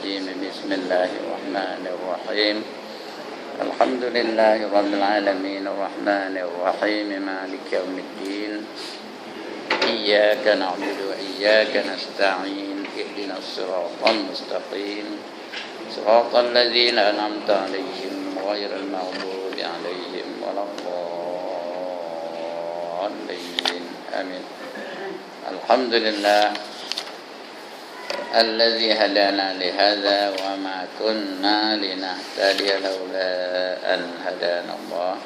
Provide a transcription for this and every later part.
الرجيم بسم الله الرحمن الرحيم الحمد لله رب العالمين الرحمن الرحيم مالك يوم الدين إياك نعبد وإياك نستعين اهدنا الصراط المستقيم صراط الذين أنعمت عليهم غير المغضوب عليهم ولا الضالين آمين. الحمد لله الذي هدانا لهذا وما كنا لنهتدي لولا أن هدانا الله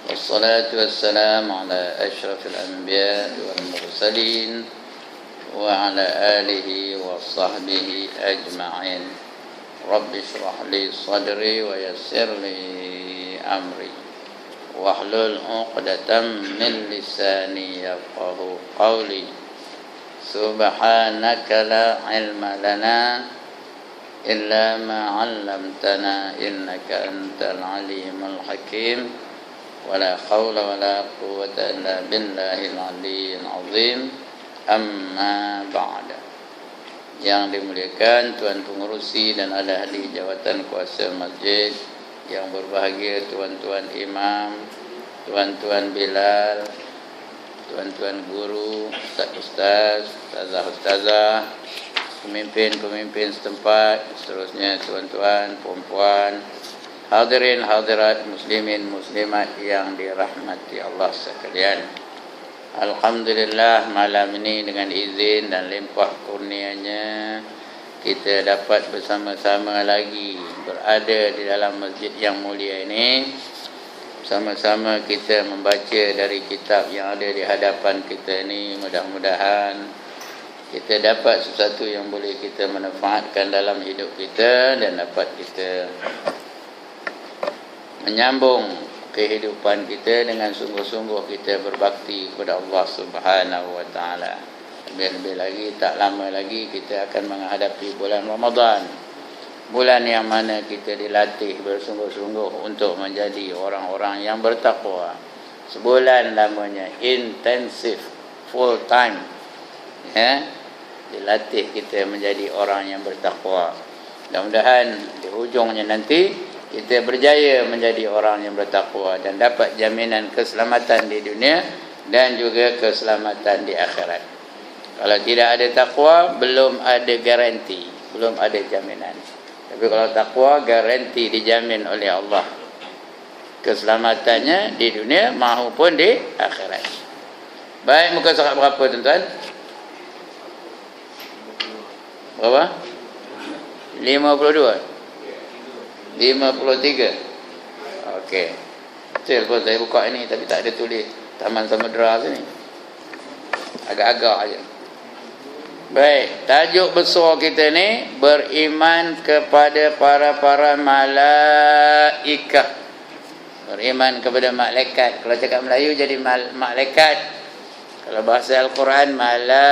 والصلاة والسلام على أشرف الأنبياء والمرسلين وعلى آله وصحبه أجمعين. رب اشرح لي صدري ويسر لي أمري واحلل عقدة من لساني يفقه قولي. سبحانك لا علم لنا إلا ما علمتنا إنك أنت العليم الحكيم ولا حول ولا قوة إلا بالله العلي العظيم. Amma ba'da. Yang dimuliakan Tuan Pengerusi dan ahli jawatan kuasa masjid, yang berbahagia tuan-tuan imam, tuan-tuan Bilal, tuan-tuan guru, ustaz-ustaz, ustazah-ustazah, pemimpin-pemimpin setempat, seterusnya tuan-tuan, puan-puan, hadirin hadirat muslimin muslimat yang dirahmati Allah sekalian. Alhamdulillah, malam ini dengan izin dan limpah kurnianya kita dapat bersama-sama lagi berada di dalam masjid yang mulia ini. Sama-sama kita membaca dari kitab yang ada di hadapan kita ini. Mudah-mudahan kita dapat sesuatu yang boleh kita manfaatkan dalam hidup kita dan dapat kita menyambung kehidupan kita dengan sungguh-sungguh kita berbakti kepada Allah Subhanahu wa taala. Lebih-lebih lagi tak lama lagi kita akan menghadapi bulan Ramadan. Bulan yang mana kita dilatih bersungguh-sungguh untuk menjadi orang-orang yang bertakwa. Sebulan lamanya intensif, full time. Ya, dilatih kita menjadi orang yang bertakwa. Mudah-mudahan di hujungnya nanti kita berjaya menjadi orang yang bertakwa dan dapat jaminan keselamatan di dunia dan juga keselamatan di akhirat. Kalau tidak ada takwa, belum ada garanti, belum ada jaminan. Tapi kalau takwa, garanti dijamin oleh Allah keselamatannya di dunia maupun di akhirat. Baik, muka surat berapa tuan-tuan? Berapa? 52. 53. Okey. Betul saya buka ini tapi tak ada tulis Taman Samudra sini. Agak-agak aja. Baik, tajuk besar kita ni beriman kepada para malaikat. Beriman kepada malaikat. Kalau cakap Melayu jadi malaikat. Kalau bahasa Al-Quran malaikat.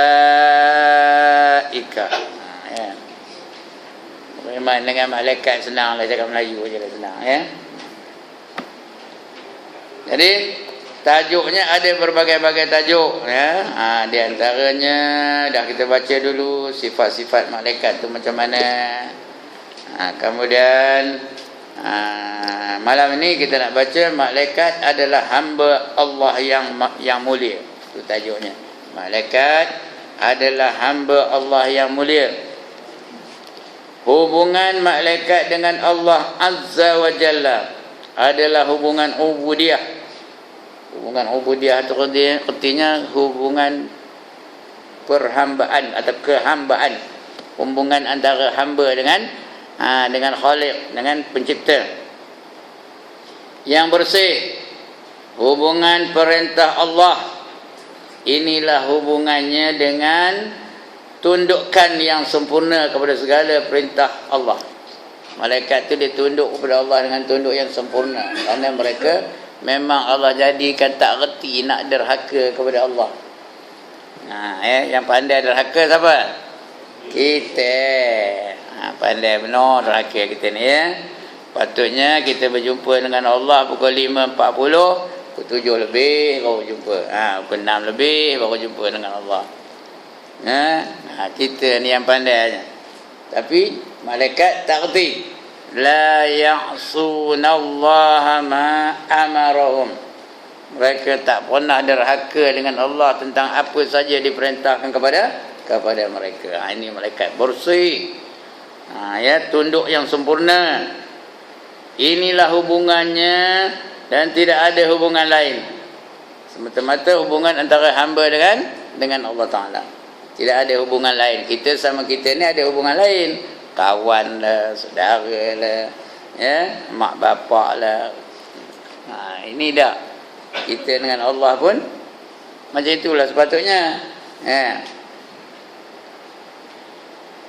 Ya. Beriman dengan malaikat senanglah, cakap Melayu je lah senang ya. Jadi tajuknya ada berbagai-bagai tajuk ya. Di antaranya dah kita baca dulu sifat-sifat malaikat tu macam mana. Kemudian malam ini kita nak baca malaikat adalah hamba Allah yang mulia. Itu tajuknya. Malaikat adalah hamba Allah yang mulia. Hubungan malaikat dengan Allah Azza wa Jalla adalah hubungan ubudiyah. Hubungan ubudiyah itu artinya hubungan perhambaan atau kehambaan. Hubungan antara hamba dengan Khaliq, dengan pencipta. Yang bersih. Hubungan perintah Allah. Inilah hubungannya dengan tundukkan yang sempurna kepada segala perintah Allah. Malaikat itu ditunduk kepada Allah dengan tunduk yang sempurna. Kerana mereka memang Allah jadikan tak reti nak derhaka kepada Allah. Yang pandai derhaka siapa? Kita. Pandai benar derhaka kita ni ya. Patutnya kita berjumpa dengan Allah pukul 5.40, pukul 7 lebih baru jumpa. Pukul 6 lebih baru jumpa dengan Allah. Kita ni yang pandai. Tapi Malaikat taqdir. La ya'sunallaha ma amarahum. Mereka tak pernah derhaka dengan Allah tentang apa saja diperintahkan kepada mereka. Ini malaikat bersih. Ya, tunduk yang sempurna. Inilah hubungannya dan tidak ada hubungan lain. Semata-mata hubungan antara hamba dengan Allah Ta'ala. Tidak ada hubungan lain. Kita sama kita ni ada hubungan lain. Kawan lah, saudara lah, ya, mak bapak lah. Ini dah. Kita dengan Allah pun macam itulah sepatutnya. Ya.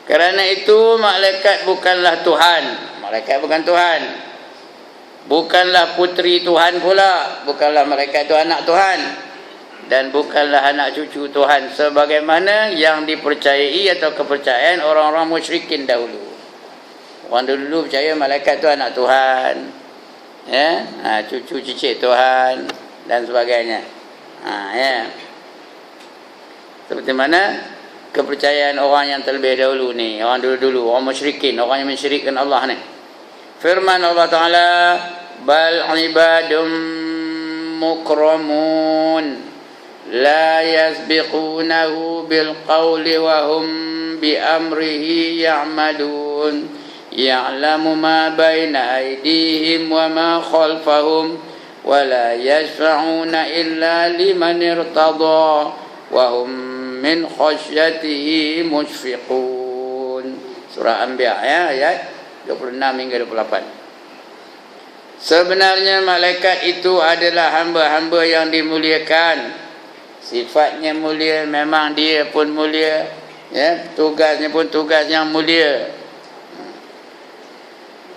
Kerana itu malaikat bukanlah Tuhan. Malaikat bukan Tuhan. Bukanlah puteri Tuhan pula. Bukanlah malaikat itu anak Tuhan. Dan bukanlah anak cucu Tuhan. Sebagaimana yang dipercayai atau kepercayaan orang-orang musyrikin dahulu. Orang dulu percaya malaikat itu anak Tuhan. Ya, cucu cicit Tuhan dan sebagainya. Ya. Seperti mana kepercayaan orang yang terlebih dahulu ni, orang dulu-dulu, orang musyrikin, orang yang mensyirikkan Allah ni. Firman Allah Ta'ala, bal ibadum mukramun la yasbiqunahu bil qawli wa hum bi amrihi ya'malun ya'lamu ma baina aydihim wa ma khalfahum wa la yashfa'una illa liman irtada wa hum min khasyatihi mushfiqun. Surah Anbiya ya, ayat 26 hingga 28. Sebenarnya malaikat itu adalah hamba-hamba yang dimuliakan. Sifatnya mulia, memang dia pun mulia, ya, tugasnya pun tugas yang mulia.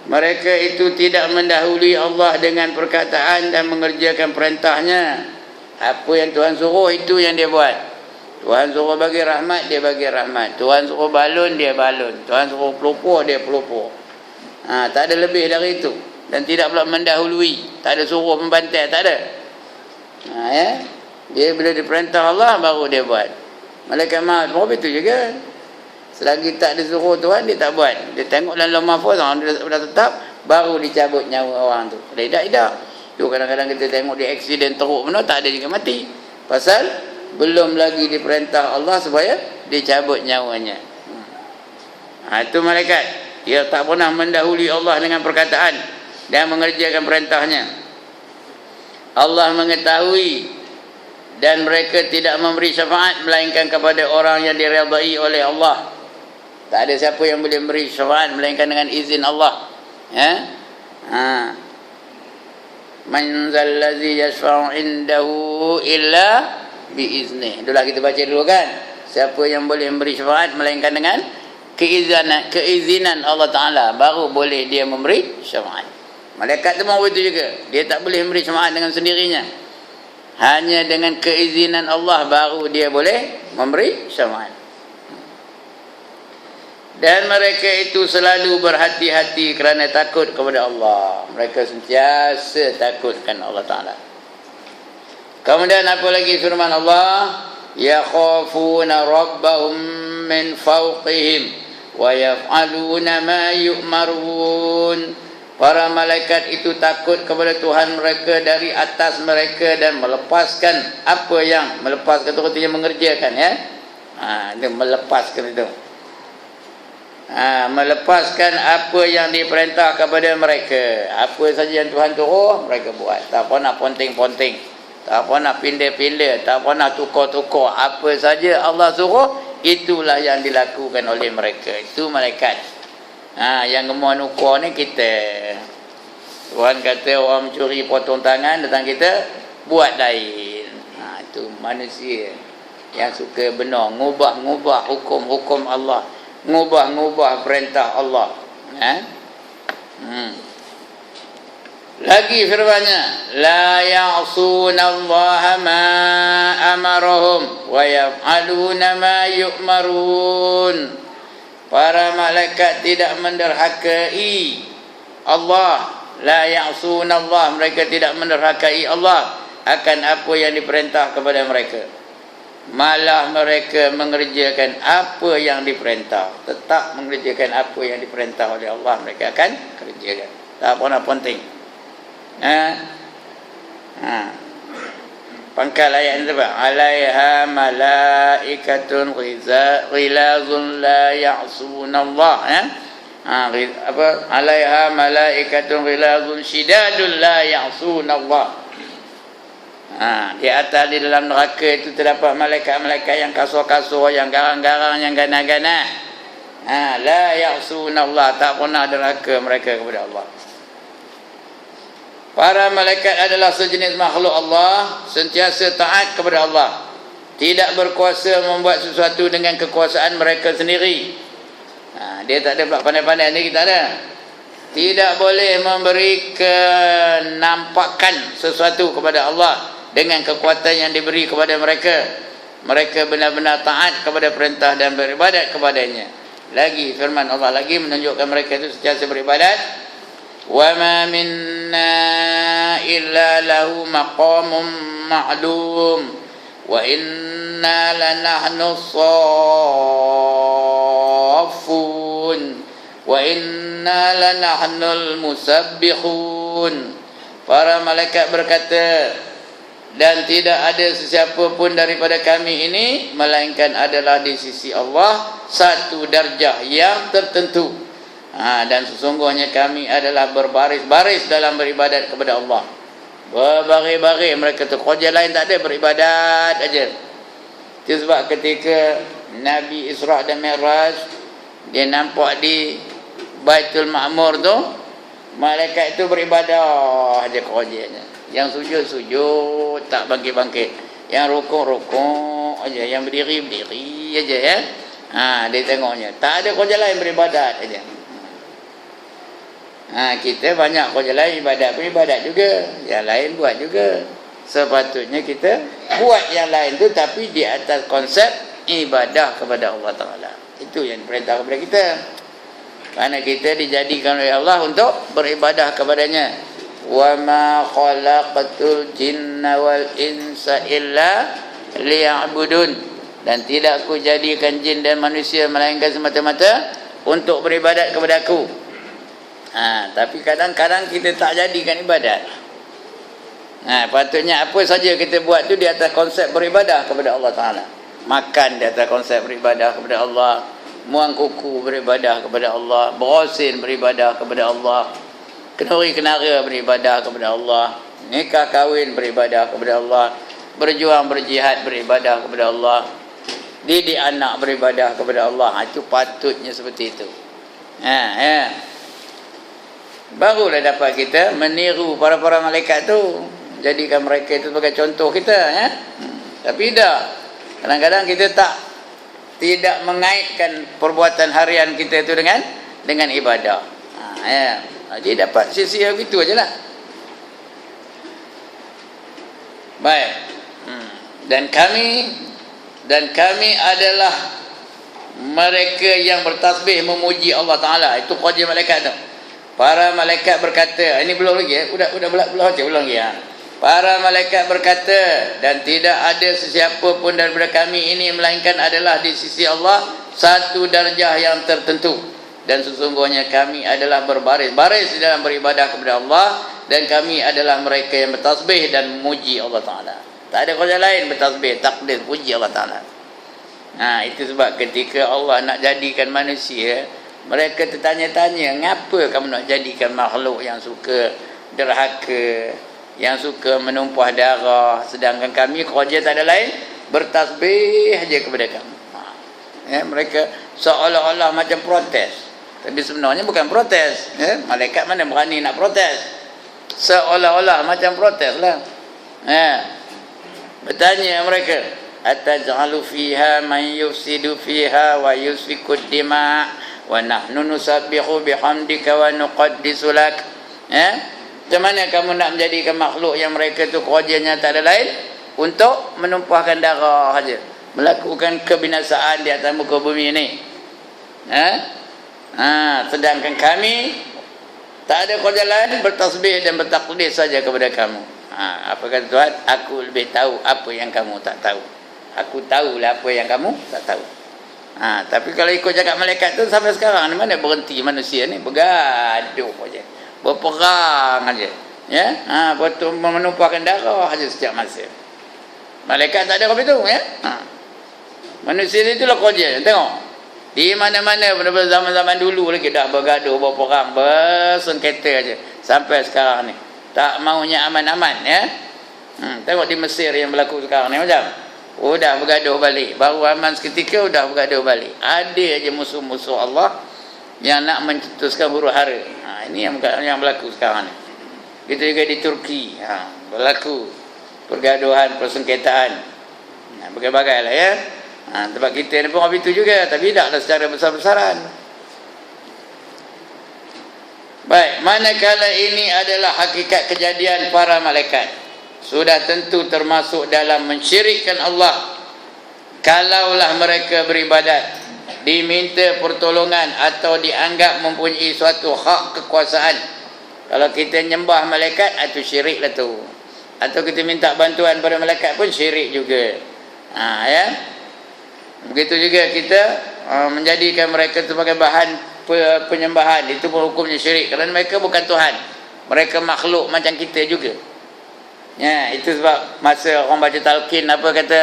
Mereka itu tidak mendahului Allah dengan perkataan dan mengerjakan perintahnya. Apa yang Tuhan suruh itu yang dia buat. Tuhan suruh bagi rahmat, dia bagi rahmat. Tuhan suruh balun, dia balun. Tuhan suruh pelupur, dia pelupur. Tak ada lebih dari itu. Dan tidak pula mendahului. Tak ada suruh membantai, tak ada. Ya. Dia bila diperintah Allah, baru dia buat. Malaikat maut pun begitu juga. Selagi tak disuruh Tuhan, dia tak buat. Dia tengok dalam Lauh Mahfuz, dia dah tetap, baru dicabut nyawa orang tu. Tidak. Tu kadang-kadang kita tengok dia aksiden teruk benar, tak ada juga mati. Pasal belum lagi diperintah Allah supaya dicabut nyawanya. Itu malaikat. Dia tak pernah mendahului Allah dengan perkataan dan mengerjakan perintahnya. Allah mengetahui dan mereka tidak memberi syafaat melainkan kepada orang yang diredai oleh Allah. Tak ada siapa yang boleh memberi syafaat melainkan dengan izin Allah. Ya. Man zallazi yashfa'u indahu illa biizni. Itulah kita baca dulu kan. Siapa yang boleh memberi syafaat melainkan dengan keizinan Allah Ta'ala, baru boleh dia memberi syafaat. Malaikat tu mau begitu juga. Dia tak boleh memberi syafaat dengan sendirinya. Hanya dengan keizinan Allah baru dia boleh memberi syafaat. Dan mereka itu selalu berhati-hati kerana takut kepada Allah. Mereka sentiasa takutkan Allah Ta'ala. Kemudian apa lagi firman Allah? Yakhafuna rabbahum min fawqihim wa yaf'aluna ma yu'marun. Para malaikat itu takut kepada Tuhan mereka dari atas mereka dan melepaskan apa yang melepaskan itu artinya mengerjakan, ya. Dia melepaskan itu. Melepaskan apa yang diperintah kepada mereka. Apa saja yang Tuhan suruh mereka buat. Tak pernah ponting-ponting, tak pernah pindah-pindah, tak pernah tukar-tukar. Apa saja Allah suruh, itulah yang dilakukan oleh mereka. Itu malaikat. Yang gemar nukar ni kita. Tuhan kata orang mencuri potong tangan, datang kita buat lain. Itu manusia yang suka benar, ngubah-ngubah hukum-hukum Allah, ngubah-ngubah perintah Allah. Lagi firman-Nya, la ya'sunallaha ma amarahum wa yaf'aluna ma yu'marun. Para malaikat tidak menderhakai Allah. La ya'sunallah, mereka tidak menderhakai Allah akan apa yang diperintah kepada mereka. malah mereka mengerjakan apa yang diperintah. Tetap mengerjakan apa yang diperintah oleh Allah, mereka akan kerjakan. Tak pernah penting. Pangkal ayat ini apa? Alaiha malaikatun ghilazun la ya'sunallah. Apa? Alaiha malaikatun ghilazun shidadun la ya'sunallah. Di atas di dalam neraka itu terdapat malaikat-malaikat yang kasar-kasar, yang garang-garang, yang gana-gana. La ya'sunallah, tak pernah derhaka mereka kepada Allah. Para malaikat adalah sejenis makhluk Allah, sentiasa taat kepada Allah. Tidak berkuasa membuat sesuatu dengan kekuasaan mereka sendiri. Dia tak ada pula pandai-pandai ni, kita ada. Tidak boleh memberi kenampakan sesuatu kepada Allah dengan kekuatan yang diberi kepada mereka. Mereka benar-benar taat kepada perintah dan beribadat kepadanya. Lagi firman Allah lagi menunjukkan mereka itu sentiasa beribadat. وَمَا مِنَّا إِلَّا لَهُ مَقَامٌ مَعْلُومٌ وَإِنَّا لَنَحْنُ الصَّافُّونَ وَإِنَّا لَنَحْنُ الْمُسَبِّحُونَ. Para malaikat berkata, dan tidak ada sesiapa pun daripada kami ini melainkan adalah di sisi Allah satu darjah yang tertentu. Dan sesungguhnya kami adalah berbaris-baris dalam beribadat kepada Allah. Berbaris-baris, mereka tu kerja lain tak ada, beribadat aja. Itu sebab ketika Nabi Isra' dan Mi'raj, dia nampak di Baitul Ma'mur tu, malaikat itu beribadah aja kerjanya. Yang sujud-sujud, tak bangkit-bangkit. Yang rukuk-rukuk aja, yang berdiri-berdiri aja ya. Dia tengoknya, tak ada kerja lain, beribadat aja. Kita banyak kerja lain, ibadat pun ibadat juga, yang lain buat juga. Sepatutnya kita buat yang lain tu, tapi di atas konsep ibadah kepada Allah Ta'ala. Itu yang diperintah kepada kita, kerana kita dijadikan oleh Allah untuk beribadah kepadanya. Wa ma khalaqatul jinna wal insa illa liya'budun. Dan tidak aku jadikan jin dan manusia melainkan semata-mata untuk beribadat kepada aku. Tapi kadang-kadang kita tak jadikan ibadat. Patutnya apa saja kita buat tu di atas konsep beribadah kepada Allah Ta'ala. Makan di atas konsep beribadah kepada Allah. Muang kuku beribadah kepada Allah. Berosin beribadah kepada Allah. Kenuri kenara beribadah kepada Allah. Nikah kahwin beribadah kepada Allah. Berjuang berjihad beribadah kepada Allah. Didik anak beribadah kepada Allah. Itu patutnya seperti itu. Barulah dapat kita meniru para-para malaikat tu, jadikan mereka itu sebagai contoh kita ya. Tapi tak, kadang-kadang kita tidak mengaitkan perbuatan harian kita itu dengan ibadah. Jadi dapat sisi yang gitu ajalah. Baik. Dan kami adalah mereka yang bertasbih memuji Allah Ta'ala. Itu kerja malaikat tu. Para malaikat berkata, ini belum lagi udah ulang lagi Para malaikat berkata, dan tidak ada sesiapa pun daripada kami ini melainkan adalah di sisi Allah satu darjah yang tertentu. Dan sesungguhnya kami adalah berbaris-baris di dalam beribadah kepada Allah, dan kami adalah mereka yang bertasbih dan memuji Allah Ta'ala. Tak ada kerja lain, bertasbih, takbir, puji Allah Ta'ala. Itu sebab ketika Allah nak jadikan manusia, mereka tertanya-tanya, ngapa kamu nak jadikan makhluk yang suka derhaka, yang suka menumpah darah, sedangkan kami kerja tak ada lain, bertasbih saja kepada kamu. Mereka seolah-olah macam protes, tapi sebenarnya bukan protes. Malaikat mana berani nak protes? Seolah-olah macam protes lah. Bertanya mereka, ataj'alu fiha man yufsidu fiha wa yusfikud dima' wa nahnu nusabbihu bihamdika wa nuqaddisu lak. Macam mana kamu nak menjadikan makhluk yang mereka tu kerjanya tak ada lain untuk menumpahkan darah saja, melakukan kebinasaan di atas muka bumi ini. Sedangkan kami tak ada kerja lain, bertasbih dan bertakbir saja kepada kamu. Apa kata Tuhan? Aku lebih tahu apa yang kamu tak tahu. Aku tahulah apa yang kamu tak tahu. Tapi kalau ikut cakap malaikat tu sampai sekarang ni mana berhenti manusia ni, bergaduh aja, berperang aja, ya. Betul, menumpahkan darah aja setiap masa. Malaikat tak ada apa itu, ya. Manusia ni itulah kerja. Tengok, di mana-mana pada zaman-zaman dulu lagi dah bergaduh, berperang, bersengketa aja sampai sekarang ni. Tak maunya aman-aman, ya. Tengok di Mesir yang berlaku sekarang ni macam. Dah bergaduh balik. Baru aman seketika dah bergaduh balik. Ada aja musuh-musuh Allah yang nak mencetuskan huru hara. Ini yang berlaku sekarang ni. Itu juga di Turki. Berlaku pergaduhan, persengketaan. Bagai-bagai lah, ya. Tempat kita ni pun habis itu juga. Tapi taklah secara besar-besaran. Baik, manakala ini adalah hakikat kejadian para malaikat, sudah tentu termasuk dalam mensyirikkan Allah. Kalaulah mereka beribadat, diminta pertolongan atau dianggap mempunyai suatu hak kekuasaan. Kalau kita nyembah malaikat, itu syirik lah tu. Atau kita minta bantuan pada malaikat pun syirik juga. Ya. Begitu juga kita menjadikan mereka sebagai bahan penyembahan, itu pun hukumnya syirik. Kerana mereka bukan Tuhan, mereka makhluk macam kita juga. Ya, itu sebab masa orang baca talqin, apa kata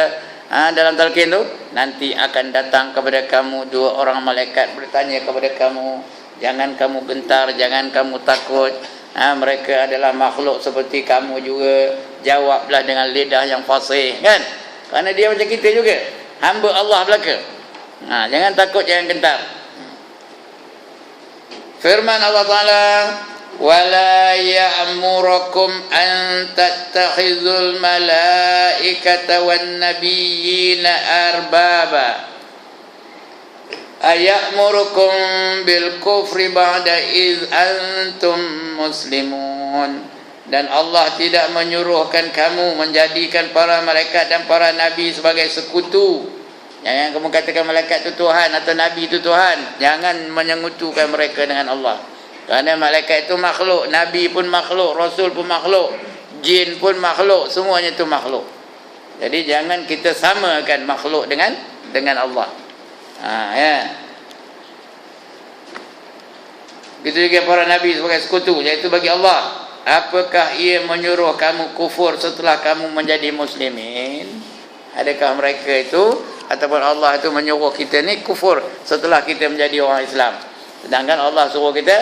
dalam talqin tu, nanti akan datang kepada kamu 2 orang malaikat bertanya kepada kamu, jangan kamu gentar, jangan kamu takut. Mereka adalah makhluk seperti kamu juga. Jawablah dengan lidah yang fasih, kan? Kerana dia macam kita juga, hamba Allah belaka. Jangan takut, jangan gentar. Firman Allah Ta'ala, وَلَا يَأْمُرَكُمْ أَن تَتَّخِذُوا الْمَلَائِكَةَ وَالنَّبِيِّينَ أَرْبَابًا أَيَأْمُرُكُمْ بِالْكُفْرِ بَعْدَ إِذْ أَنْتُمْ مُسْلِمُونَ. Dan Allah tidak menyuruhkan kamu menjadikan para malaikat dan para nabi sebagai sekutu. Jangan kamu katakan malaikat itu Tuhan atau nabi itu Tuhan. Jangan menyengutukan mereka dengan Allah. Kerana malaikat itu makhluk, nabi pun makhluk, rasul pun makhluk, jin pun makhluk, semuanya itu makhluk. Jadi jangan kita samakan makhluk dengan Allah. Ya. Itu juga para nabi sebagai sekutu, iaitu bagi Allah. Apakah ia menyuruh kamu kufur setelah kamu menjadi muslimin? Adakah mereka itu ataupun Allah itu menyuruh kita ni kufur setelah kita menjadi orang Islam? Sedangkan Allah suruh kita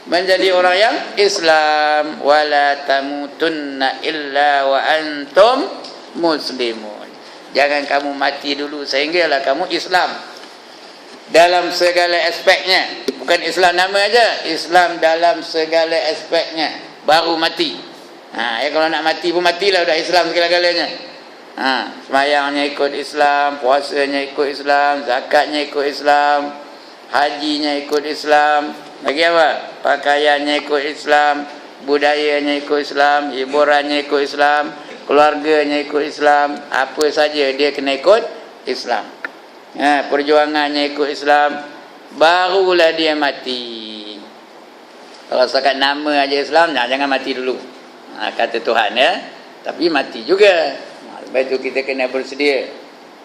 menjadi orang yang Islam. Wala tamutunna illa wa antum muslimun. Jangan kamu mati dulu sehinggalah kamu Islam dalam segala aspeknya. Bukan Islam nama aja, Islam dalam segala aspeknya, baru mati. Ya, kalau nak mati pun matilah, dah Islam segala-galanya. Semayangnya ikut Islam, puasanya ikut Islam, zakatnya ikut Islam, hajinya ikut Islam, lagi apa? Pakaiannya ikut Islam, budayanya ikut Islam, hiburannya ikut Islam, keluarganya ikut Islam, apa saja dia kena ikut Islam. Perjuangannya ikut Islam, barulah dia mati. Kalau setakat nama aja Islam, jangan mati dulu. Kata Tuhan, ya. Tapi mati juga. Sebab itu kita kena bersedia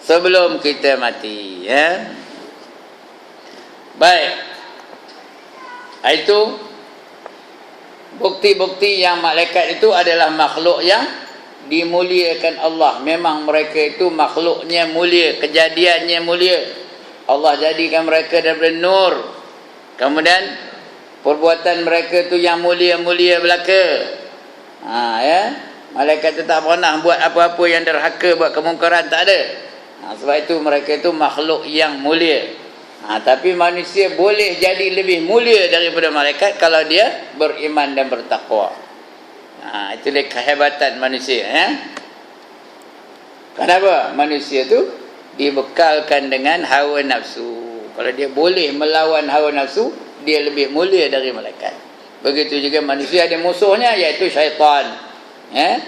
sebelum kita mati, ya. Baik. Itu bukti-bukti yang malaikat itu adalah makhluk yang dimuliakan Allah. Memang mereka itu makhluknya mulia, kejadiannya mulia. Allah jadikan mereka daripada nur. Kemudian perbuatan mereka itu yang mulia-mulia belaka. Ya. Malaikat itu tak pernah buat apa-apa yang derhaka, buat kemungkaran, tak ada. Sebab itu mereka itu makhluk yang mulia. Tapi manusia boleh jadi lebih mulia daripada malaikat kalau dia beriman dan bertakwa. Itulah kehebatan manusia, ya. Kenapa? Manusia tu dibekalkan dengan hawa nafsu. Kalau dia boleh melawan hawa nafsu, dia lebih mulia dari malaikat. Begitu juga manusia ada musuhnya, iaitu syaitan, ya.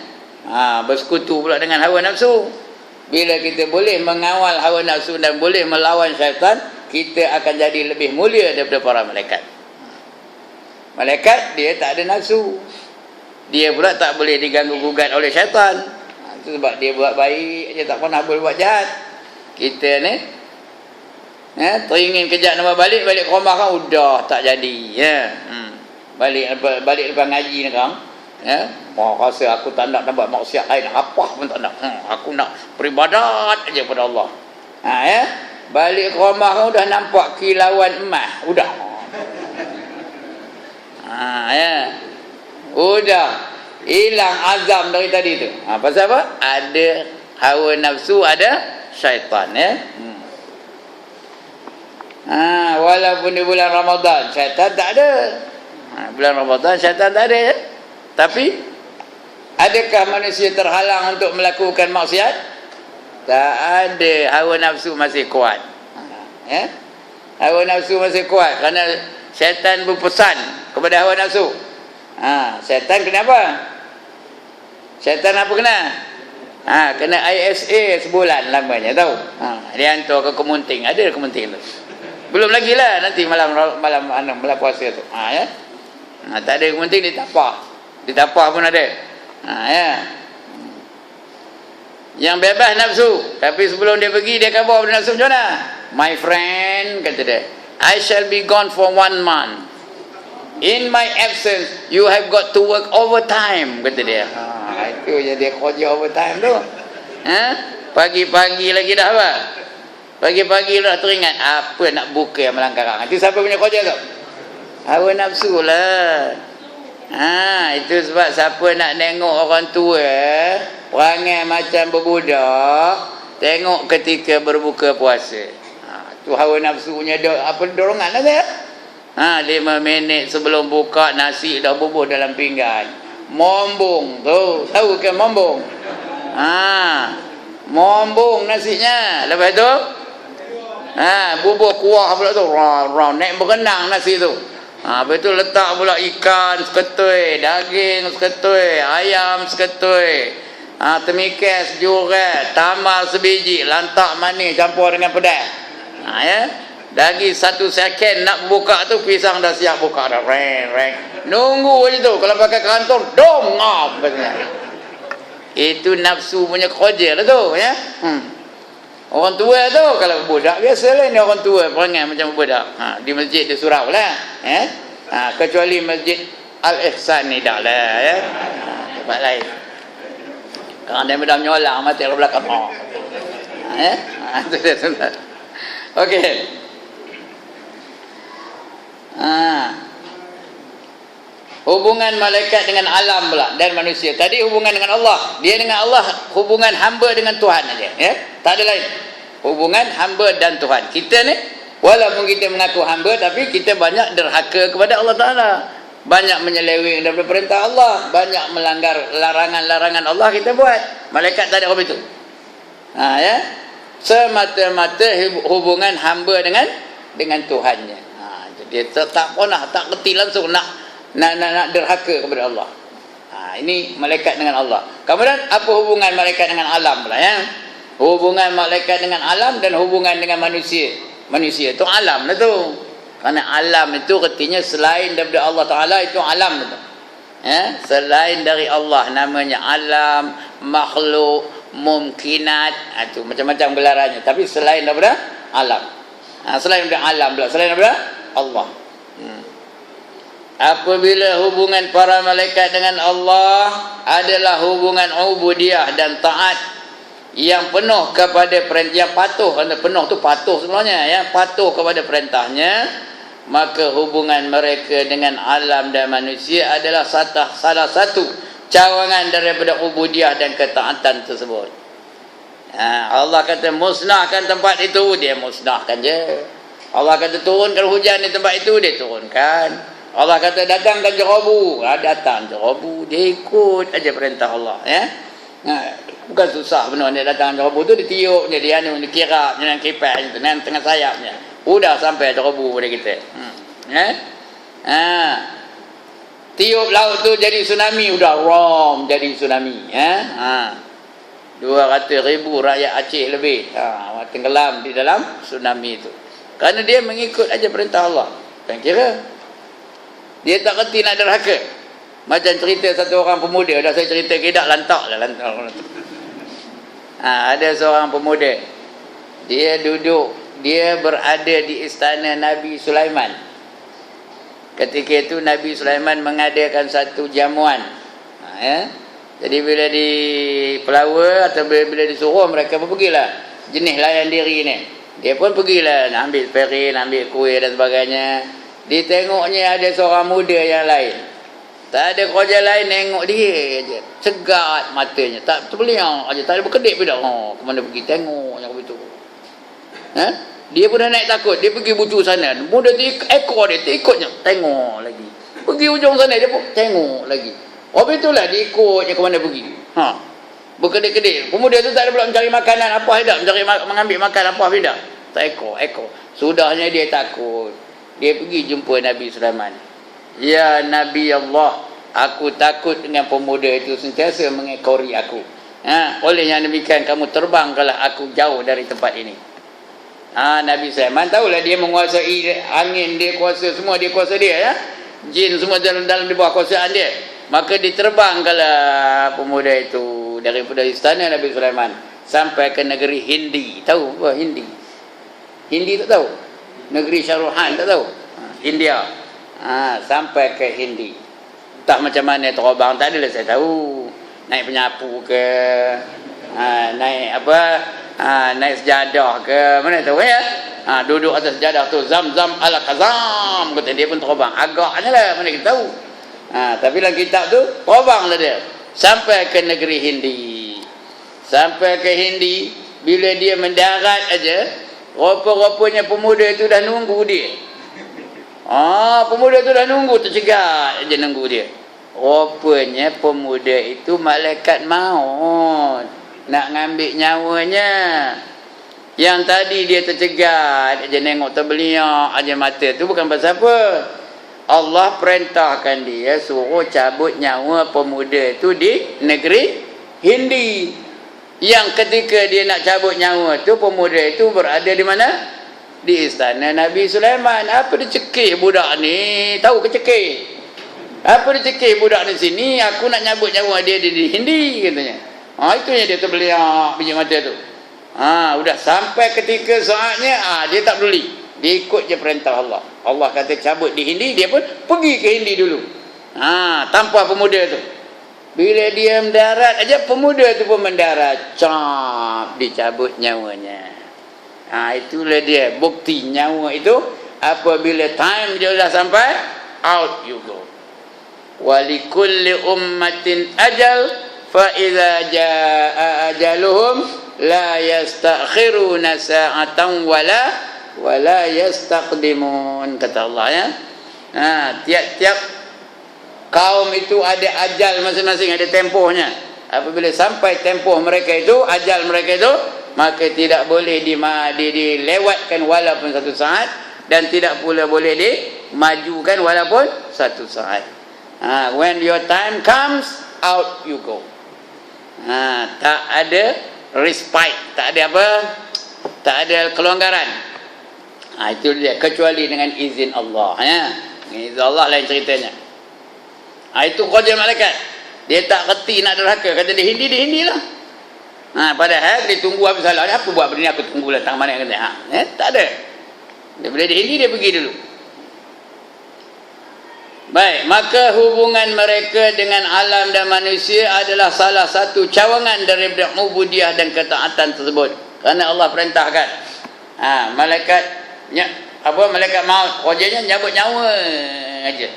Bersekutu pula dengan hawa nafsu. Bila kita boleh mengawal hawa nafsu dan boleh melawan syaitan, kita akan jadi lebih mulia daripada para malaikat. Malaikat dia tak ada nafsu, dia pula tak boleh diganggu-gugat oleh syaitan. Itu sebab dia buat baik aja, tak pernah buat jahat. Kita ni teringin kejap nama balik ke rumah kan udah tak jadi, ya. Balik lepas ngaji ni kan, ya. Mau rasa aku tak nak buat maksiat lain, apa pun tak nak. Aku nak beribadat aja pada Allah. Ya. Balik ke rumah kan udah nampak kilauan emas, udah. Ya. Udah hilang azam dari tadi tu. Pasal apa? Ada hawa nafsu, ada syaitan, ya. Walaupun di bulan Ramadan syaitan tak ada. Bulan Ramadan syaitan tak ada, ya? Tapi adakah manusia terhalang untuk melakukan maksiat? Tak ada. Hawa nafsu masih kuat, ya? Hawa nafsu masih kuat kerana syaitan berpesan kepada hawa nafsu. Syaitan kenapa? Syaitan apa kena? Kena ISA sebulan lamanya, tahu? Dia hantar ke Kemunting. Ada Kemunting tu. Belum lagi lah, nanti malam puasa tu. Ya. Tak ada Kemunting, ditapah. Ditapah pun ada. Ya. Yang bebas nafsu, tapi sebelum dia pergi, dia khabar pada nafsu macam mana? My friend, kata dia, I shall be gone for 1 month. In my absence, you have got to work overtime, kata dia. Itu je dia kerja overtime tu. Pagi-pagi lagi dah apa? Pagi-pagi dah teringat apa nak buka yang melangkarang. Itu siapa punya kerja tu? Hawa nafsu lah. Itu sebab siapa nak tengok orang tua perangai macam berbudak, tengok ketika berbuka puasa. Tu hawa nafsunya dorongan lah dia. 5 minit sebelum buka nasi dah bubuh dalam pinggan. Mombong tu, tahu ke mombong? Mombong nasinya. Lepas tu bubuh kuah pula tu, naik berenang nasi tu. Lepas tu letak pula ikan seketui, daging seketui, ayam seketui, temikes juret, tamar sebiji, lantak manis campur dengan pedas. Ya. Lagi 1 second nak buka tu, pisang dah siap buka dah. Reng. Nunggu je tu. Kalau pakai kantor, dong ngap. Itu nafsu punya kerja lah tu, ya. Orang tua tu, kalau budak biasa lah ni orang tua perangai macam budak. Di masjid di surau lah, ya. Kecuali masjid Al-Ihsan ni dah lah, ya. Tempat lain. Kalau dia mudah menyolang mati ke belakang. Ya. Itu dia tu. Okey. Hubungan malaikat dengan alam pula dan manusia. Tadi hubungan dengan Allah. Dia dengan Allah hubungan hamba dengan Tuhan aja, ya. Tak ada lain. Hubungan hamba dan Tuhan. Kita ni walaupun kita mengaku hamba, tapi kita banyak derhaka kepada Allah Taala. Banyak menyeleweng daripada perintah Allah, banyak melanggar larangan-larangan Allah kita buat. Malaikat tak ada apa itu. Ya. Semata-mata hubungan hamba dengan Tuhannya. Dia tak pernah, tak kerti langsung nak derhaka kepada Allah. Ini malaikat dengan Allah. Kemudian apa hubungan malaikat dengan alam pula, ya? Hubungan malaikat dengan alam dan hubungan dengan manusia. Manusia itu alam lah tu. Kerana alam itu artinya selain daripada Allah Ta'ala, itu alam tu. Ya? Selain dari Allah, namanya alam, makhluk, mumkinat. Itu macam-macam gelarannya. Tapi selain daripada alam. Selain daripada alam pula, selain daripada Allah. Apabila hubungan para malaikat dengan Allah adalah hubungan ubudiyah dan taat yang penuh kepada perintah, yang patuh, kerana penuh tu patuh sebenarnya, ya, patuh kepada perintahnya, maka hubungan mereka dengan alam dan manusia adalah salah satu cawangan daripada ubudiyah dan ketaatan tersebut. Allah kata musnahkan tempat itu, dia musnahkan je. Allah kata turunkan hujan di tempat itu, dia turunkan. Allah kata datangkan jerobu, datang jerobu, dia ikut aja perintah Allah, ya. Bukan susah benar dia datang jerobu tu, dia tiup je, dia anu, dia kirap dengan kipas dengan tengah sayapnya. Udah sampai jerobu pada kita. Tiup laut tu jadi tsunami, udah jadi tsunami, ya. 200,000 rakyat Aceh lebih tenggelam di dalam tsunami itu. Kerana dia mengikut aja perintah Allah. Dan kira dia tak kerti nak derhaka. Macam cerita satu orang pemuda, dah saya cerita kedak lantak lah, lantak. Ada seorang pemuda, dia berada di istana Nabi Sulaiman. Ketika itu Nabi Sulaiman mengadakan satu jamuan. Jadi bila di pelawa atau bila disuruh, mereka pun pergilah. Jenis layan diri ni, dia pun pergilah nak ambil piring, nak ambil kuih dan sebagainya. Ditengoknya ada seorang muda yang lain, tak ada kerja lain, tengok dia je, cegat matanya, tak terbeliau aja, tak ada berkedip pun dah. Ke mana pergi, tengok yang begitu. Dia pun dah naik takut, dia pergi bucu sana. Muda tu ekor dia ikutnya, tengok lagi. Pergi ujung sana, dia pun tengok lagi. Itulah dia ikutnya ke mana pergi. Berkedip-kedip. Pemuda tu tak ada pula mencari makanan apa hendak, mengambil makan apa hendak. Tak ekor. Sudahnya dia takut. Dia pergi jumpa Nabi Sulaiman. Ya Nabi Allah, aku takut dengan pemuda itu sentiasa mengekori aku. Oleh yang demikian kamu terbangkanlah aku jauh dari tempat ini. Nabi Sulaiman tahulah dia menguasai angin, dia kuasa semua, dia kuasa dia, jin semua dalam di bawah kuasaan dia. Maka diterbangkanlah pemuda itu daripada istana Nabi Sulaiman sampai ke negeri Hindi. Tahu apa Hindi? Hindi tak tahu? Negeri Syaruhan tak tahu? India. Sampai ke Hindi. Entah macam mana terbang, tak adalah saya tahu. Naik penyapu ke, naik apa, naik sejadah ke, mana tahu ya. Duduk atas sejadah tu, zam-zam ala kazam, kata dia pun terbang. Agaknya lah, mana kita tahu. Tapi dalam kitab tu terbanglah dia sampai ke negeri Hindi. Sampai ke Hindi, bila dia mendarat aja, rupa-rupanya pemuda itu dah nunggu dia. Pemuda itu dah nunggu, tercegat aja nunggu dia. Rupanya pemuda itu malaikat maut nak ngambil nyawanya. Yang tadi dia tercegat aja, nengok terbeliak aja mata tu, bukan pasal apa. Allah perintahkan dia suruh cabut nyawa pemuda itu di negeri Hindi. Yang ketika dia nak cabut nyawa tu, pemuda itu berada di mana? Di istana Nabi Sulaiman. Apa dia cekik budak ni? Tahu ke cekik? Apa dia cekik budak di sini? Aku nak nyabut nyawa dia di Hindi, katanya. Itunya dia terbeliak biji mata tu. Udah sampai ketika saatnya, dia tak peduli. Dia ikut je perintah Allah. Allah kata cabut di Hindi, dia pun pergi ke Hindi dulu. Tanpa pemuda tu. Bila dia mendarat aja, pemuda tu pun mendarat. Cap, dicabut nyawanya. Itulah dia bukti nyawa itu. Apabila time dia dah sampai, out you go. Walikulli ummatin ajal, fa idza jaa ajaluhum la yastakhiruna sa'atan wala yastaqdimun, kata Allah ya. Tiap-tiap kaum itu ada ajal masing-masing, ada tempohnya. Apabila sampai tempoh mereka itu, ajal mereka itu, maka tidak boleh dilewatkan walaupun satu saat, dan tidak pula boleh dimajukan walaupun satu saat. When your time comes, out you go. Tak ada respite, tak ada apa, tak ada kelonggaran. Itu dia, kecuali dengan izin Allah ya. Dengan izin Allah lain ceritanya. Itu kerja malaikat. Dia tak reti nak derhaka, kata di Hindi lah. Padahal dia tunggu habis salah. Apa buat benda ni, aku tunggu datang mana yang kata. Tak ada. Dia bila di Hindi, dia pergi dulu. Baik, maka hubungan mereka dengan alam dan manusia adalah salah satu cawangan daripada ubudiyah dan ketaatan tersebut. Kerana Allah perintahkan. Malaikat maut, kerjanya nyabut nyawa aja.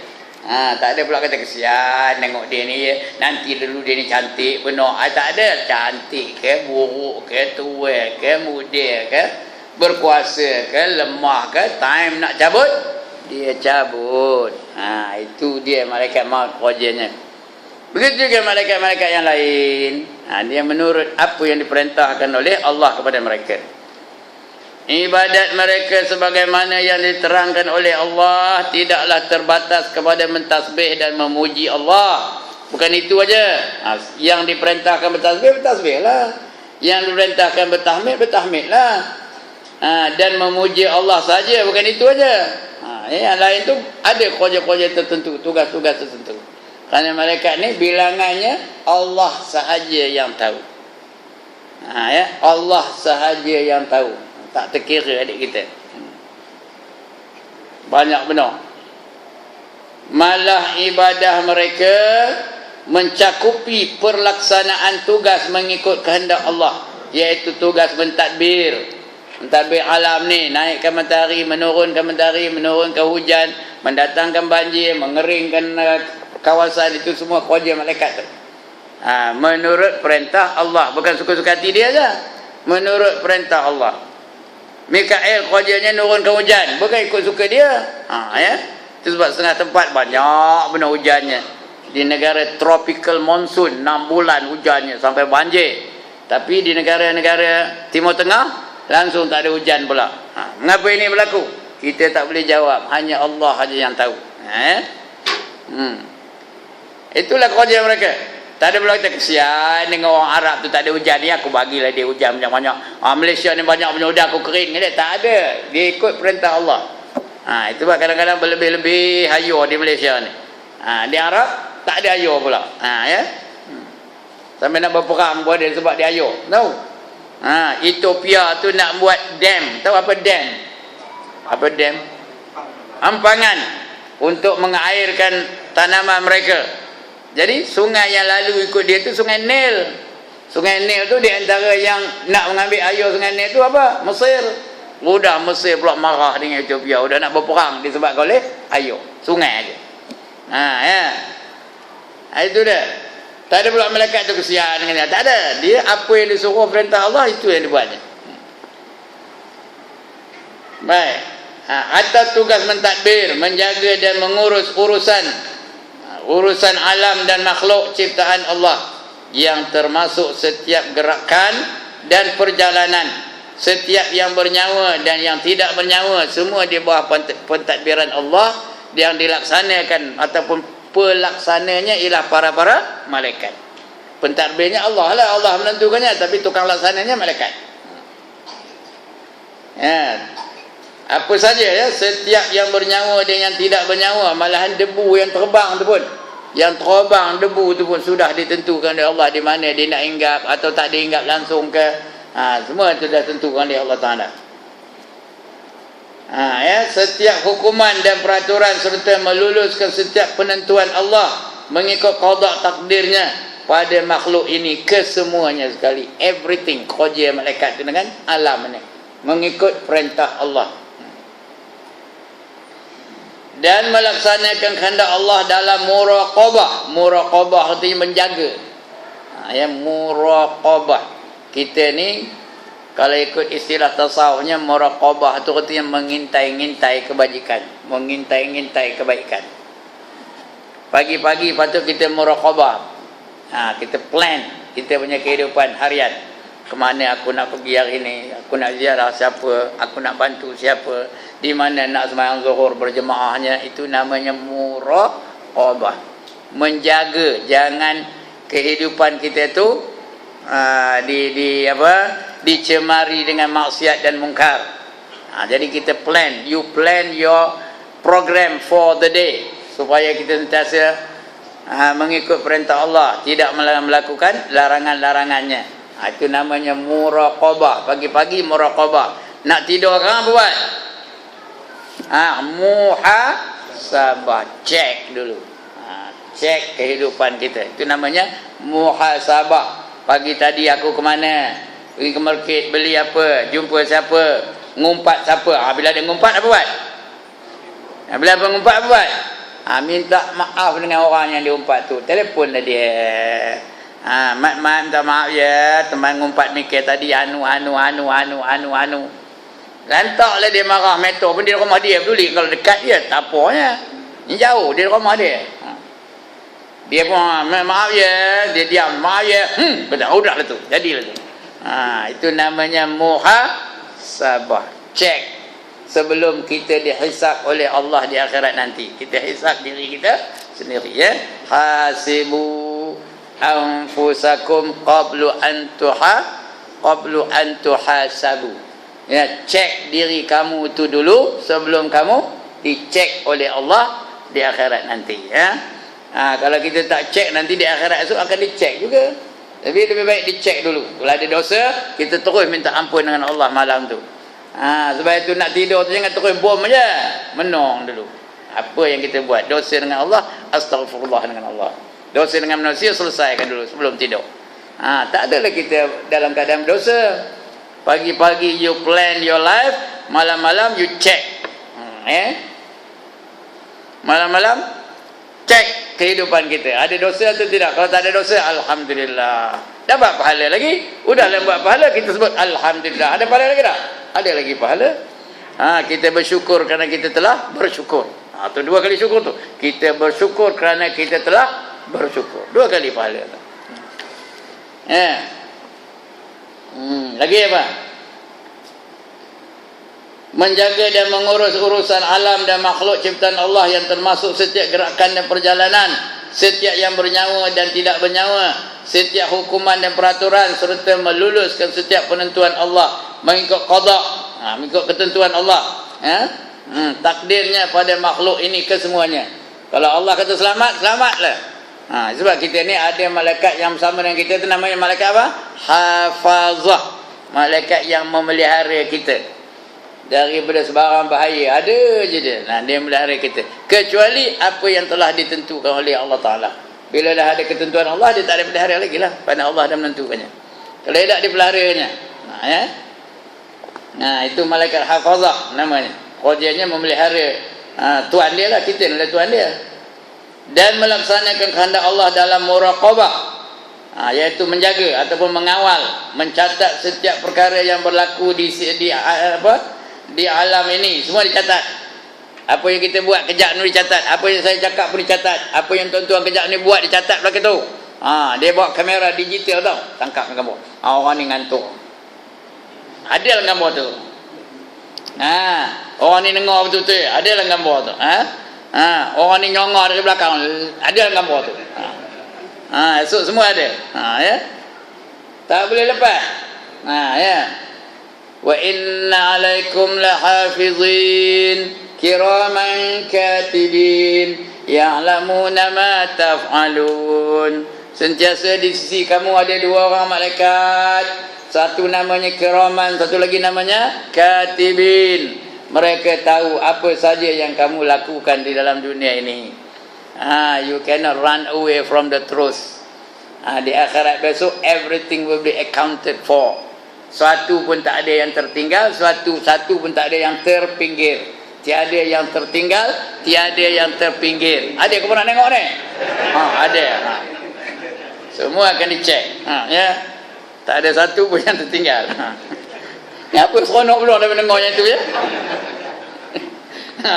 Tak ada pula kata kesian tengok dia ni, nanti dulu dia ni cantik penuh. Tak ada, cantik ke, buruk ke, tua ke, muda ke, berkuasa ke, lemah ke, time nak cabut, dia cabut. Itu dia malaikat maut kerjanya. Begitu juga malaikat-malaikat yang lain. Dia menurut apa yang diperintahkan oleh Allah kepada mereka. Ibadat mereka sebagaimana yang diterangkan oleh Allah tidaklah terbatas kepada mentasbih dan memuji Allah. Bukan itu aja. Yang diperintahkan bertasbih, bertasbihlah. Yang diperintahkan bertahmid, bertahmidlah. Dan memuji Allah saja, bukan itu aja. Yang lain tu ada kerja-kerja tertentu, tugas-tugas tertentu. Kerana malaikat ni bilangannya Allah sahaja yang tahu. Ya, Allah sahaja yang tahu. Tak terkira adik kita. Banyak benar. Malah ibadah mereka mencakupi perlaksanaan tugas mengikut kehendak Allah, iaitu tugas mentadbir alam ni, naikkan matahari, menurunkan matahari, menurunkan hujan, mendatangkan banjir, mengeringkan kawasan, itu semua kerja malaikat tu. Menurut perintah Allah, bukan suka-suka hati dia saja, menurut perintah Allah. Mikael kerjanya nurunkan hujan, bukan ikut suka dia. Ya, itu sebab setengah tempat banyak benar hujannya. Di negara tropical monsoon 6 bulan hujannya sampai banjir. Tapi di negara-negara Timur Tengah langsung tak ada hujan pula. Mengapa ini berlaku? Kita tak boleh jawab, hanya Allah saja yang tahu. Itulah kerja mereka. Tak ada pula kita kesian dengan orang Arab tu tak ada hujan ni, aku bagilah dia hujan banyak-banyak. Malaysia ni banyak punya hujan, aku kering dia. Tak ada. Dia ikut perintah Allah. Itu sebab kadang-kadang berlebih-lebih hayur di Malaysia ni. Di Arab tak ada hayur pula. Ya. Sampai nak berperang pun dia sebab dia hayur. Tahu? Ethiopia tu nak buat dam. Tahu apa dam? Apa dam? Ampangan untuk mengairkan tanaman mereka. Jadi sungai yang lalu ikut dia tu Sungai Nil. Sungai Nil tu di antara yang nak mengambil air Sungai Nil tu apa? Mesir. Udah Mesir pula marah dengan Ethiopia. Udah nak berperang disebabkan oleh air. Sungai aja. Ya. Itu dah. Tak ada pula malaikat tu kesian dengan dia. Tak ada. Dia apa yang disuruh perintah Allah, itu yang dibuatnya. Baik. Atas tugas mentadbir, menjaga dan mengurus urusan alam dan makhluk ciptaan Allah, yang termasuk setiap gerakan dan perjalanan, setiap yang bernyawa dan yang tidak bernyawa, semua di bawah pentadbiran Allah, yang dilaksanakan ataupun pelaksananya ialah para malaikat. Pentadbirnya Allah lah, Allah menentukannya, tapi tukang laksananya malaikat. Ya. Apa saja ya, setiap yang bernyawa dan yang tidak bernyawa, malahan debu yang terbang tu pun, debu tu pun sudah ditentukan oleh Allah di mana dia nak hinggap atau tak dihinggap langsung ke. Semua itu dah tentukan oleh Allah Taala. Ya, setiap hukuman dan peraturan serta meluluskan setiap penentuan Allah mengikut qada takdirnya pada makhluk ini kesemuanya sekali. Everything kerja malaikat itu dengan alam ini mengikut perintah Allah. Dan melaksanakan kehendak Allah dalam muraqabah. Muraqabah artinya menjaga. Ya, muraqabah. Kita ni kalau ikut istilah tasawufnya, muraqabah itu artinya mengintai-ngintai kebajikan, mengintai-ngintai kebaikan. Pagi-pagi patut kita muraqabah. Kita plan kita punya kehidupan harian. Kemana aku nak pergi hari ini, aku nak ziarah siapa, aku nak bantu siapa, di mana nak sembahyang zuhur berjemaahnya. Itu namanya muraqabah. Menjaga jangan kehidupan kita tu dicemari dengan maksiat dan mungkar. Jadi kita plan, you plan your program for the day, supaya kita sentiasa mengikut perintah Allah, tidak melakukan larangan-larangannya. Itu namanya muraqabah. Pagi-pagi muraqabah. Nak tidur kan apa buat? Muhasabah. Cek dulu. Cek kehidupan kita. Itu namanya muhasabah. Pagi tadi aku ke mana? Pergi ke market, beli apa? Jumpa siapa? Ngumpat siapa? Bila ada ngumpat apa buat? Bila ada ngumpat apa buat? Minta maaf dengan orang yang diumpat tu. Telefonlah dia. Minta maaf ya, teman ngumpat mikir tadi anu. Lantaklah dia marah, meter pun di rumah dia peduli. Kalau dekat dia tak apanya. Ni jauh di rumah dia. Dia pun maaf ya, dia diam, maaf ya. Udahlah tu, jadilah tu. Itu namanya muhasabah. Cek sebelum kita dihisab oleh Allah di akhirat nanti. Kita hisab diri kita sendiri ya. Hasibu anfusakum qablu an tuhasabu. Ya, cek diri kamu itu dulu sebelum kamu dicek oleh Allah di akhirat nanti ya. Kalau kita tak cek, nanti di akhirat itu akan dicek juga. Tapi lebih baik dicek dulu. Kalau ada dosa, kita terus minta ampun dengan Allah malam tu. Sebab itu nak tidur tu jangan terus bom aja. Menong dulu. Apa yang kita buat? Dosa dengan Allah, astagfirullah dengan Allah. Dosa dengan manusia selesaikan dulu sebelum tidur. Tak adalah kita dalam keadaan dosa. Pagi-pagi you plan your life, malam-malam you check. Malam-malam cek kehidupan kita. Ada dosa atau tidak? Kalau tak ada dosa, alhamdulillah. Dapat pahala lagi. Udah buat pahala, kita sebut alhamdulillah. Ada pahala lagi tak? Ada lagi pahala. Kita bersyukur kerana kita telah bersyukur. Tu 2 kali syukur tu. Kita bersyukur kerana kita telah bersyukur. 2 kali pahala tu. Lagi apa? Menjaga dan mengurus urusan alam dan makhluk ciptaan Allah yang termasuk setiap gerakan dan perjalanan, setiap yang bernyawa dan tidak bernyawa, setiap hukuman dan peraturan, serta meluluskan setiap penentuan Allah mengikut qada, mengikut ketentuan Allah. Takdirnya pada makhluk ini kesemuanya. Kalau Allah kata selamat, selamatlah. Sebab kita ni ada malaikat yang sama dengan kita, itu namanya malaikat apa? Hafazah. Malaikat yang memelihara kita daripada sebarang bahaya. Ada je dia. Dia memelihara kita. Kecuali apa yang telah ditentukan oleh Allah Ta'ala. Bila dah ada ketentuan Allah, dia tak ada pelihara lagi lah. Kerana Allah dah menentukannya. Kalau tidak, dia peliharanya. Itu malaikat hafazah namanya. Kerjanya memelihara Tuhan dia lah. Kita adalah Tuhan dia. Dan melaksanakan kehendak Allah dalam muraqabah, iaitu menjaga ataupun mengawal, mencatat setiap perkara yang berlaku di alam ini. Semua dicatat. Apa yang kita buat kejap ni dicatat. Apa yang saya cakap pun dicatat. Apa yang tuan-tuan kejap ni buat dicatat belakang tu. Dia bawa kamera digital tau. Tangkap gambar. Orang ni ngantuk. Ada lah gambar tu. Orang ni dengar betul-betul. Ada lah gambar tu. Orang ni nyongor dari belakang. Ada lah gambar tu. Esok semua ada. Ya. Tak boleh lepas. Ya. Wa inna alaikum lahafizin kiraman katibin ya'lamuna ma taf'alun. Sentiasa di sisi kamu ada 2 orang malaikat. Satu namanya kiraman, satu lagi namanya katibin. Mereka tahu apa saja yang kamu lakukan di dalam dunia ini. You cannot run away from the truth. Di akhirat besok everything will be accounted for. Suatu pun tak ada yang tertinggal, satu pun tak ada yang terpinggir. Tiada yang tertinggal, tiada yang terpinggir. Ada kau pernah tengok ni? Ada. Semua akan dicek. Ya. Tak ada satu pun yang tertinggal. Ni apa seronok belum dah mendengar yang tu ya?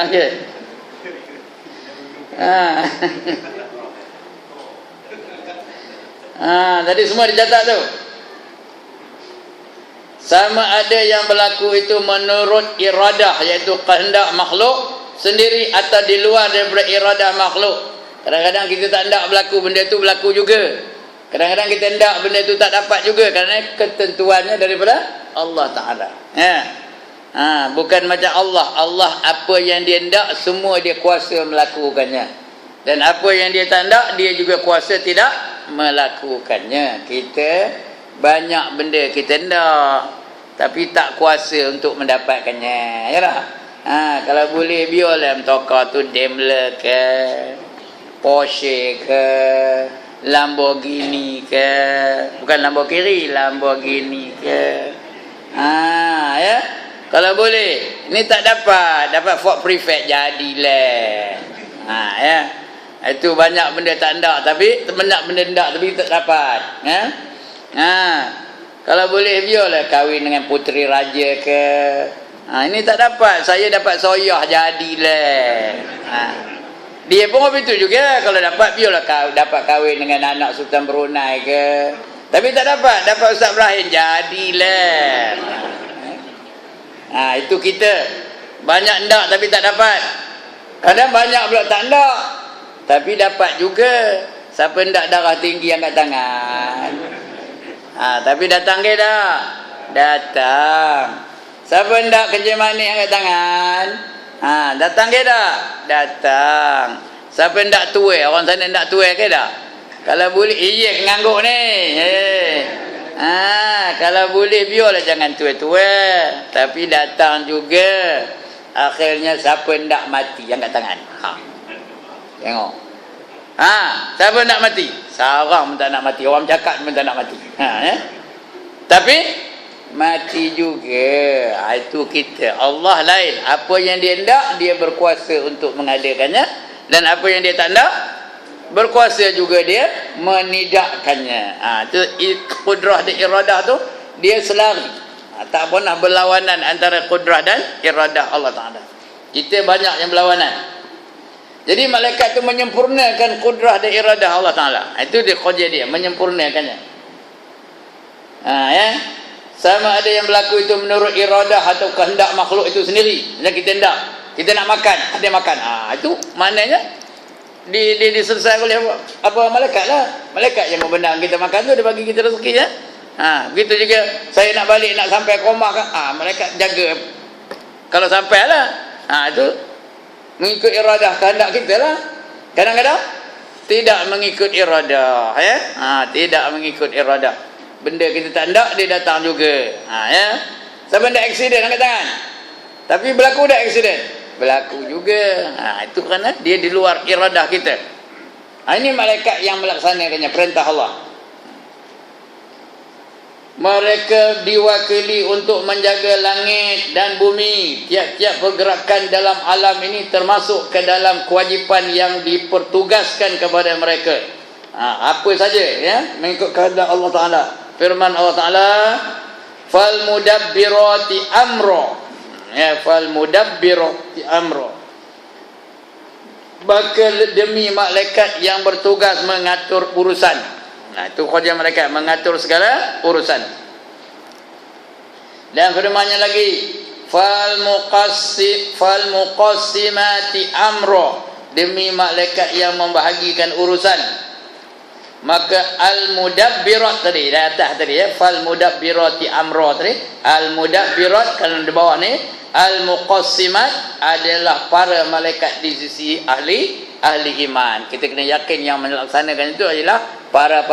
Okey. Tadi semua dicatat tu. Sama ada yang berlaku itu menurut iradah, iaitu kehendak makhluk sendiri, atau di luar daripada iradah makhluk. Kadang-kadang kita tak hendak berlaku, benda tu berlaku juga. Kadang-kadang kita hendak, benda tu tak dapat juga, kerana ketentuannya daripada Allah Ta'ala. Bukan macam Allah. Allah apa yang dia hendak, semua dia kuasa melakukannya. Dan apa yang dia tak hendak, dia juga kuasa tidak melakukannya. Kita banyak benda kita hendak, tapi tak kuasa untuk mendapatkannya. Ya tak? Kalau boleh biarlah mentokar tu Daimler ke, Porsche ke, Lamborghini ke, bukan Lamborghini, Lamborghini ke. Ya. Kalau boleh, ni tak dapat Ford Prefect jadilah. Ya. Itu banyak benda tak hendak, tapi banyak benda hendak tapi tak dapat. Ya. Kalau boleh biarlah kahwin dengan puteri raja ke. Ini tak dapat, saya dapat soyah jadilah. Dia pun begitu juga. Kalau dapat biarlah dapat kahwin dengan anak Sultan Brunei ke. Tapi tak dapat Ustaz Ibrahim jadilah. Itu kita banyak hendak tapi tak dapat. Kadang banyak pula tak hendak tapi dapat juga. Siapa hendak darah tinggi angkat tangan. Tapi datang ke tak? Datang. Siapa hendak kencing manis angkat tangan? Datang ke tak? Datang. Siapa hendak tuai? Orang sana hendak tuai ke tak? Kalau boleh, iya ngangguk ni. Kalau boleh biarlah jangan tua-tua. Tapi datang juga. Akhirnya siapa nak mati? Angkat tangan. Tengok. Siapa nak mati? Seorang pun tak nak mati. Orang cakap pun tak nak mati. Tapi mati juga. Itu kita. Allah lain. Apa yang dia hendak, dia berkuasa untuk mengadakannya. Dan apa yang dia tak hendak, berkuasa juga dia menidakkannya. Itu kudrah dan iradah tu dia selari. Tak pernah berlawanan antara kudrah dan iradah Allah Ta'ala. Kita banyak yang berlawanan. Jadi malaikat tu menyempurnakan kudrah dan iradah Allah Ta'ala. Itu dia kerja dia, menyempurnakannya. Ya. Sama ada yang berlaku itu menurut iradah atau kehendak makhluk itu sendiri. Macam kita hendak, kita nak makan, ada makan. Itu maknanya diselesaikan oleh apa malaikat lah. Malaikat yang membenarkan kita makan tu, dia bagi kita rezeki ya. Begitu juga saya nak balik, nak sampai ke rumah kan, malaikat jaga kalau sampai lah. Itu mengikut iradah kehendak kita lah. Kadang-kadang tidak mengikut iradah ya. Tidak mengikut iradah. Benda kita tak hendak, dia datang juga. Ya. Sampai ada aksiden angkat tangan. Tapi berlaku dah aksiden. Berlaku juga. Itu kerana dia di luar iradah kita. Ini malaikat yang melaksanakannya, perintah Allah. Mereka diwakili untuk menjaga langit dan bumi. Tiap-tiap pergerakan dalam alam ini termasuk ke dalam kewajipan yang dipertugaskan kepada mereka. Apa saja ya, mengikut kehendak Allah Ta'ala. Firman Allah Ta'ala, fal mudabbirati amro. Ya, fal mudabbirati amro. Maka demi malaikat yang bertugas mengatur urusan. Itu kerja mereka, mengatur segala urusan. Dan firman-Nya lagi, fal muqassimati amro. Demi malaikat yang membahagikan urusan. Maka al-mudabbirat tadi, di atas tadi ya, fal mudabbirati amro tadi. Al-mudabbirat kalau di bawah ni, al-muqassimat adalah para malaikat di sisi ahli iman. Kita kena yakin yang melaksanakan itu adalah para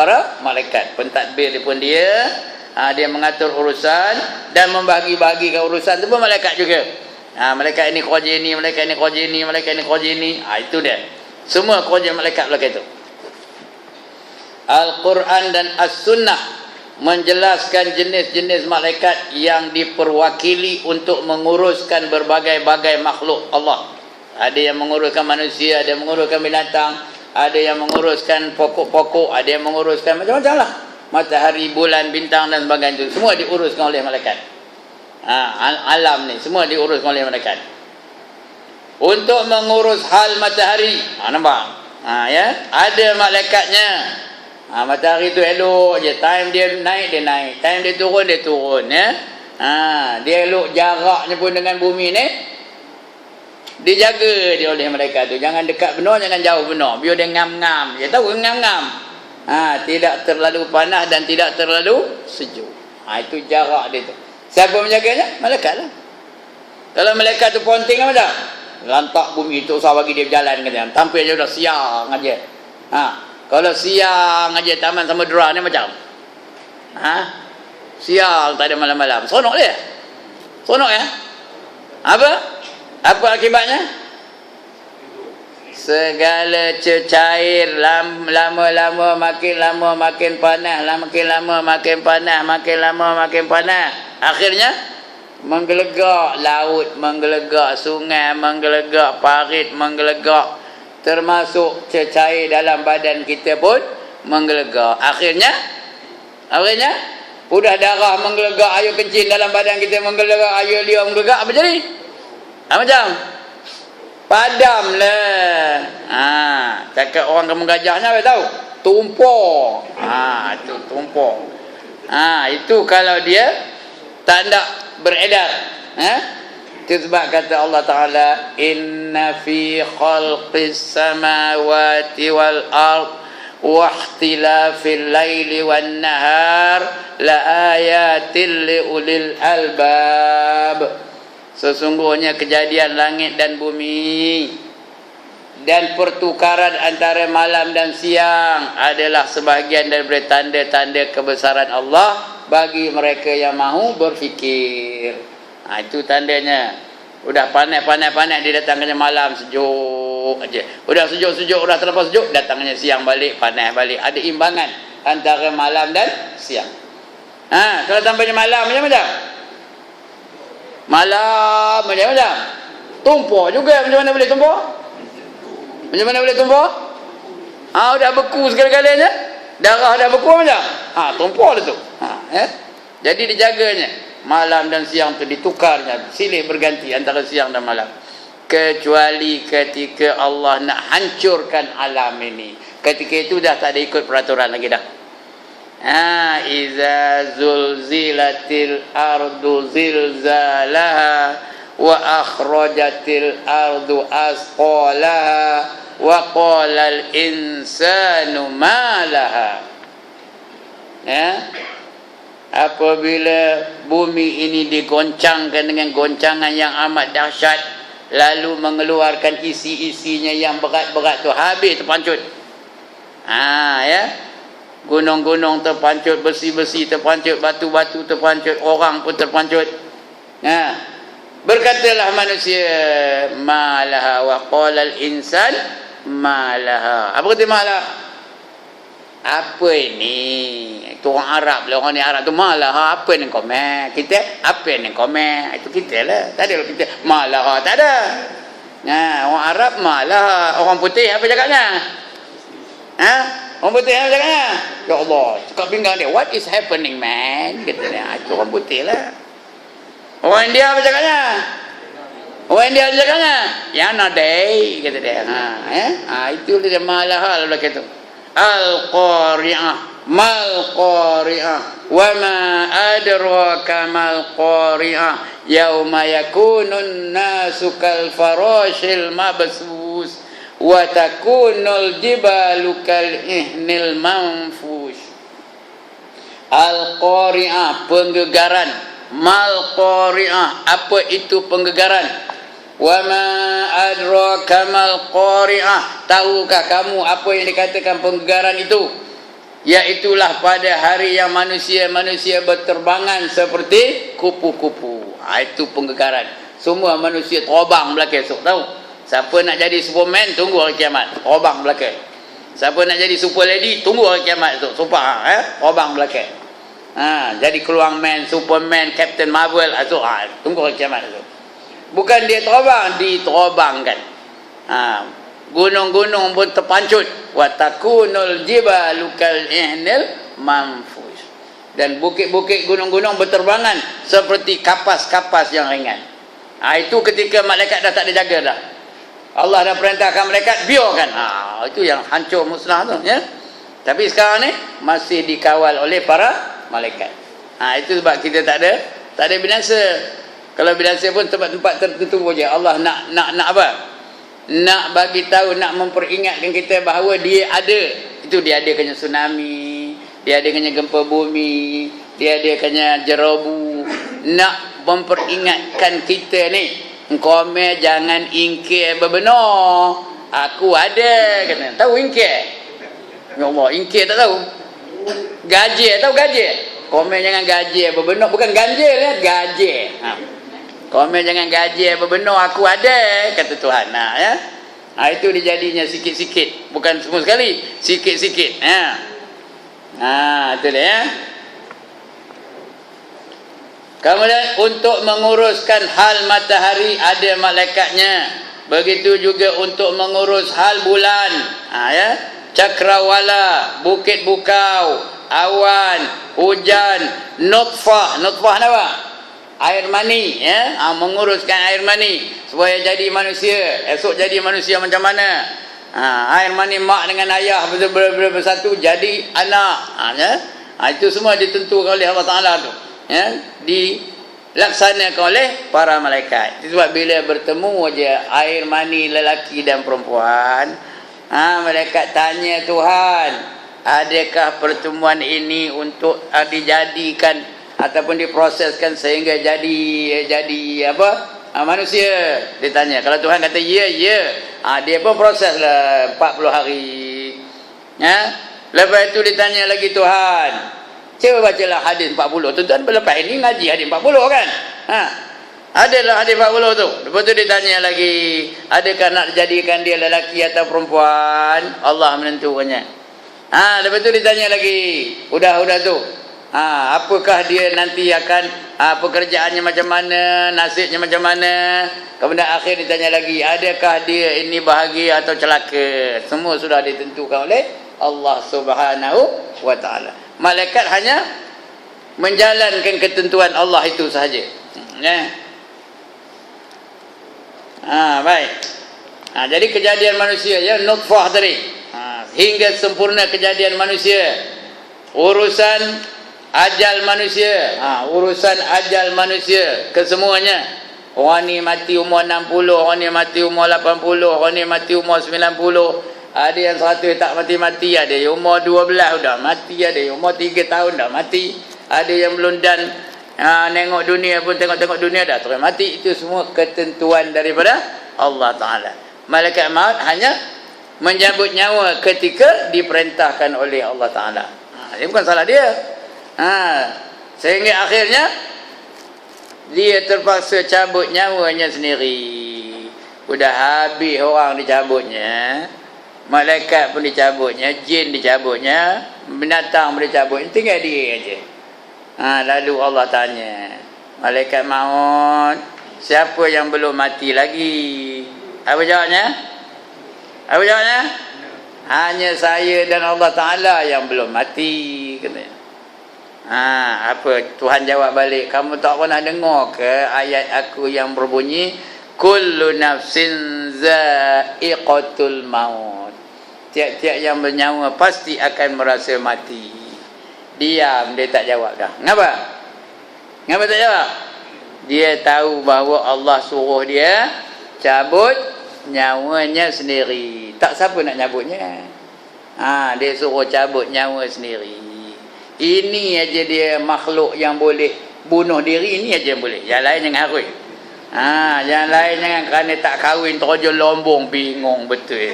malaikat. Pentadbir pun dia mengatur urusan dan membagi-bagikan urusan itu pun malaikat juga. Malaikat ini kerja ini, malaikat ini kerja ini, malaikat ini kerja ini. Itu dia. Semua kerja malaikat belaka itu. Al-Quran dan As-Sunnah menjelaskan jenis-jenis malaikat yang diperwakili untuk menguruskan berbagai-bagai makhluk Allah. Ada yang menguruskan manusia, ada yang menguruskan binatang, ada yang menguruskan pokok-pokok, ada yang menguruskan macam-macam lah. Matahari, bulan, bintang dan sebagainya itu semua diuruskan oleh malaikat. Alam ni semua diuruskan oleh malaikat. Untuk mengurus hal matahari, nampak? Ya, ada malaikatnya. Matahari tu elok je, time dia naik dia naik, time dia turun ya. Dia elok jaraknya pun dengan bumi ni dijaga dia oleh mereka tu. Jangan dekat benar, jangan jauh benar, biar dia ngam-ngam. Dia tahu ngam-ngam. Tidak terlalu panas dan tidak terlalu sejuk. Itu jarak dia tu. Siapa menjaganya? Malaikat lah. Kalau malaikat tu ponting apa dah? Lantak bumi tu, usah bagi dia berjalan kata. Tampil je dah siang aja. Kalau siang aja Taman Samudera ni macam siang tak ada malam-malam. Sonok dia. Sonok ya. Apa akibatnya? Segala cecair lama-lama makin panas, makin lama makin panas, makin lama makin panas. Akhirnya menggelegak laut, menggelegak sungai, menggelegak parit, menggelegak. Termasuk cecair dalam badan kita pun menggelegak. Akhirnya udah darah menggelegak, air kencing dalam badan kita menggelegak, air liur menggelegak, apa jadi? Macam padam lah. Cakap orang kampung gajahnya apa tahu? Tumpor. Itu tumpor. Itu kalau dia tak nak beredar. Itu sebab kata Allah Ta'ala, inna fi khalqis samawati wal ard wa ikhtilafil laili wan nahar la ayatin li ulil albab. Sesungguhnya kejadian langit dan bumi Dan pertukaran antara malam dan siang adalah sebahagian daripada tanda-tanda kebesaran Allah bagi mereka yang mahu berfikir. Itu tandanya. Udah panas dia datangnya malam sejuk aja. Udah sejuk-sejuk, udah terlepas sejuk, datangnya siang balik, panas balik. Ada imbangan antara malam dan siang. Kalau tampaknya malam macam-macam. Malam macam-macam. Tumpah juga, macam mana boleh tumpah? Macam mana boleh tumpah? Dah beku segala-galanya. Darah dah beku macam. Tumpah dah tu. Jadi dijaganya. Malam dan siang tu ditukarnya. Silih berganti antara siang dan malam. Kecuali ketika Allah nak hancurkan alam ini. Ketika itu dah tak ada ikut peraturan lagi dah. Iza zulzilatil ardu zilzalaha wa akhrajatil ardu asqalaha wa qalal insanu ma laha. Apabila bumi ini digoncangkan dengan goncangan yang amat dahsyat, lalu mengeluarkan isi-isinya yang berat-berat tu, habis terpancut. Gunung-gunung terpancut, besi-besi terpancut, batu-batu terpancut, orang pun terpancut. Berkatalah manusia, malaha, wa qalal insan malaha. Apa kata malaha? Apa ini? Itu orang Arab lah, orang ni Arab tu malaha. Apa ni komen? Kita apa ni komen? Itu kita lah. Tak ada kita malaha, tak ada. Orang Arab malaha. Orang putih apa cakapnya? Orang putih apa cakapnya? Ya Allah, cakap pinggang dia, what is happening man? Kata dia, itu orang putih lah. Orang India apa cakapnya? Orang India apa cakapnya? Yana day, kata dia. Itu dia malaha lah kata. Al-Qari'ah, mal Qari'ah, wa ma adraka mal Qari'ah, yauma yakunun nasu kal farashil mabsus wa takunul jibalu kal ihnil manfush. Al-Qari'ah, penggegaran. Mal Qari'ah, apa itu penggegaran? Wa ma adraka mal Qari'ah, tahukah kamu apa yang dikatakan penggegaran itu? Iaitulah pada hari yang manusia-manusia berterbangan seperti kupu-kupu. Itu penggegaran. Semua manusia terbang belakang esok, tahu? Siapa nak jadi Superman, tunggu hari kiamat, terbang belakang. Siapa nak jadi Super Lady, tunggu hari kiamat esok, super terbang belakang. Jadi keluar man, Superman, Captain Marvel esok, tunggu hari kiamat esok. Bukan dia terbang, diterbangkan. Gunung-gunung pun terpancut. Wa takunul jibalu kal ihnil manfush. Dan bukit-bukit gunung-gunung berterbangan seperti kapas-kapas yang ringan. Itu ketika malaikat dah tak ada jaga dah. Allah dah perintahkan malaikat, biarkan. Itu yang hancur musnah tu, ya. Tapi sekarang ni masih dikawal oleh para malaikat. Itu sebab kita tak ada binasa. Kalau binasa pun tempat-tempat tertentu saja. Allah nak apa? Nak bagi tahu, nak memperingatkan kita bahawa dia ada. Itu dia adakannya tsunami, dia adakannya gempa bumi, dia adakannya jerobu. Nak memperingatkan kita ni, engkau jangan ingkir bebenar. Aku ada, kata. Tahu ingkir? Ya Allah, ingkir tak tahu? Gajir, tahu gajir? Komen jangan gajir bebenar, bukan ganjil ya, gajir. Komen jangan gaji apa benar, aku ada, kata Tuhan. Itu dijadinya sikit-sikit, bukan semua sekali, sikit-sikit. Itu dia, ya. Kemudian untuk menguruskan hal matahari ada malaikatnya. Begitu juga untuk mengurus hal bulan, cakrawala, bukit bukau, awan, hujan, nutfah apa? Air mani, menguruskan air mani supaya jadi manusia. Esok jadi manusia macam mana? Air mani mak dengan ayah bersatu jadi anak. Itu semua ditentukan oleh Allah Taala tu. Dilaksanakan oleh para malaikat. Itu sebab bila bertemu aja air mani lelaki dan perempuan, malaikat tanya Tuhan, adakah pertemuan ini untuk dijadikan ataupun diproseskan sehingga jadi apa? Manusia. Dia tanya. Kalau Tuhan kata ya, Dia pun proses lah 40 hari. Lepas itu ditanya lagi Tuhan, cuba bacalah hadis 40. Tuan-tuan lepas ini ngaji hadis 40 kan? Adalah hadis 40 tu. Lepas tu ditanya lagi, adakah nak jadikan dia lelaki atau perempuan? Allah menentukannya. Lepas tu ditanya lagi, udah tu. Apakah dia nanti akan pekerjaannya macam mana, nasibnya macam mana? Kemudian akhir ditanya lagi, adakah dia ini bahagia atau celaka? Semua sudah ditentukan oleh Allah Subhanahu wa taala. Malaikat hanya menjalankan ketentuan Allah itu sahaja. Baik. Jadi kejadian manusia ya, nutfah tadi. Hingga sempurna kejadian manusia. Urusan ajal manusia. Urusan ajal manusia kesemuanya. Orang ni mati umur 60, orang ni mati umur 80, orang ni mati umur 90. Ada yang 100 tak mati-mati, ada yang umur 12 dah mati, ada yang umur 3 tahun dah mati, ada yang belum dan nengok dunia pun tengok-tengok dunia dah terus mati. Itu semua ketentuan daripada Allah Ta'ala. Malaikat maut hanya mencabut nyawa ketika diperintahkan oleh Allah Ta'ala. Ini bukan salah dia. Sehingga akhirnya dia terpaksa cabut nyawanya sendiri. Udah habis orang dicabutnya, malaikat pun dicabutnya, jin dicabutnya, binatang pun dicabutnya, tinggal dia aja. Lalu Allah tanya, malaikat maut, siapa yang belum mati lagi? Apa jawabnya? Hanya saya dan Allah Ta'ala yang belum mati, katanya. Apa Tuhan jawab balik, kamu tak pernah dengar ke ayat aku yang berbunyi kullu nafsin za'iqatul maut, tiap-tiap yang bernyawa pasti akan merasa mati. Diam, dia tak jawab dah. Ngapa tak jawab? Dia tahu bahawa Allah suruh dia cabut nyawanya sendiri. Tak siapa nak cabutnya. Dia suruh cabut nyawa sendiri. Ini aja dia makhluk yang boleh bunuh diri, ini aja yang boleh. Yang lain jangan harus. Yang lain jangan kerana tak kahwin terjun lombong, bingung betul.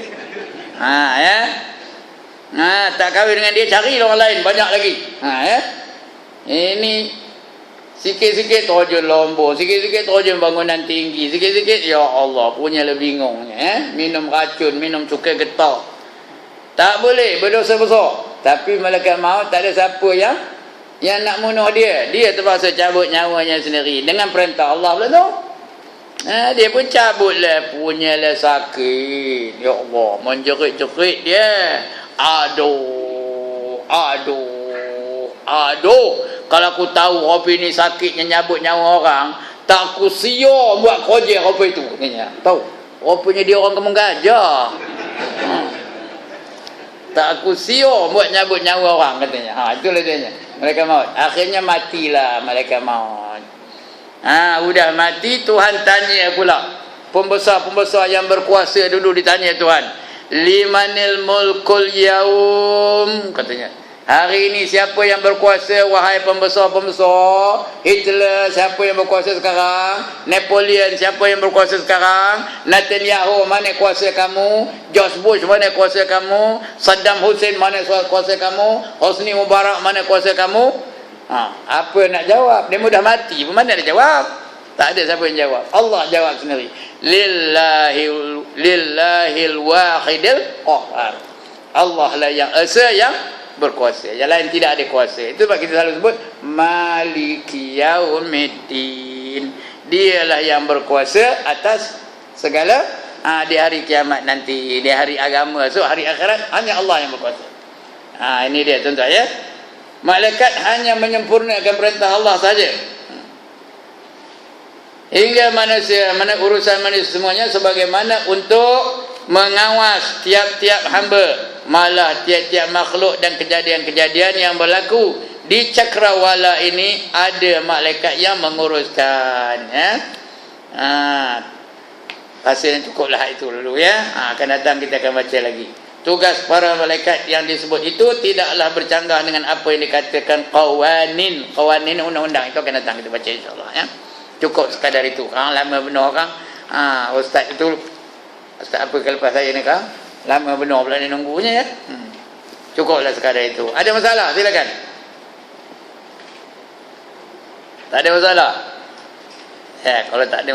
Tak kahwin dengan dia, cari orang lain banyak lagi. Ini sikit-sikit terjun lombong, sikit-sikit terjun bangunan tinggi, sikit-sikit ya Allah punya le bingung. Minum racun, minum cukai getah. Tak boleh, berdosa besar. Tapi malaikat maut tak ada siapa yang nak bunuh dia. Dia terpaksa cabut nyawanya sendiri dengan perintah Allah pula tu. Dia pun cabut lah, punya lah sakit. Ya Allah, menjerit-jerit dia. Aduh. Kalau aku tahu Rafi ni sakitnya nyabut nyawa orang, tak aku sia buat kerja Rafi tu. Tahu? Rupanya dia orang kampung gajah. Tak aku sia buat nyabut nyawa orang, katanya. Itulah dia. Malaikat maut. Akhirnya matilah malaikat maut. Udah mati, Tuhan tanya pula. Pembesar-pembesar yang berkuasa dulu ditanya Tuhan. Limanil mulkul yaum, katanya. Hari ini siapa yang berkuasa, wahai pembesar-pembesar? Hitler siapa yang berkuasa sekarang? Napoleon siapa yang berkuasa sekarang? Netanyahu mana kuasa kamu? George Bush mana kuasa kamu? Saddam Hussein mana kuasa kamu? Hosni Mubarak mana kuasa kamu? Apa nak jawab? Dia mudah mati, mana dia jawab? Tak ada siapa yang jawab. Allah jawab sendiri. Lillahil wahidil qahhar. Allah lah yang esa, yang berkuasa. Yang lain tidak ada kuasa. Itu sebab kita selalu sebut Maliki Yaumiddin. Dialah yang berkuasa atas segala di hari kiamat nanti, di hari agama. So hari akhirat hanya Allah yang berkuasa. Ini dia tuan-tuan ya. Malaikat hanya menyempurnakan perintah Allah saja. Hingga manusia, urusan manusia semuanya sebagaimana untuk mengawas tiap-tiap hamba, malah tiap-tiap makhluk dan kejadian-kejadian yang berlaku di cakrawala ini ada malaikat yang menguruskan. Rasanya cukuplah itu dulu ya. Akan datang kita akan baca lagi. Tugas para malaikat yang disebut itu tidaklah bercanggah dengan apa yang dikatakan qawanin. Qawanin undang-undang itu akan datang kita baca insya-Allah ya. Cukup sekadar itu. Lama benar orang. Ustaz itu Ustaz apa kelepas saya ni kah? Lama benar pula ni nunggunya ya. Cukuplah sekadar itu. Ada masalah? Silakan. Tak ada masalah. Ya, kalau tak ada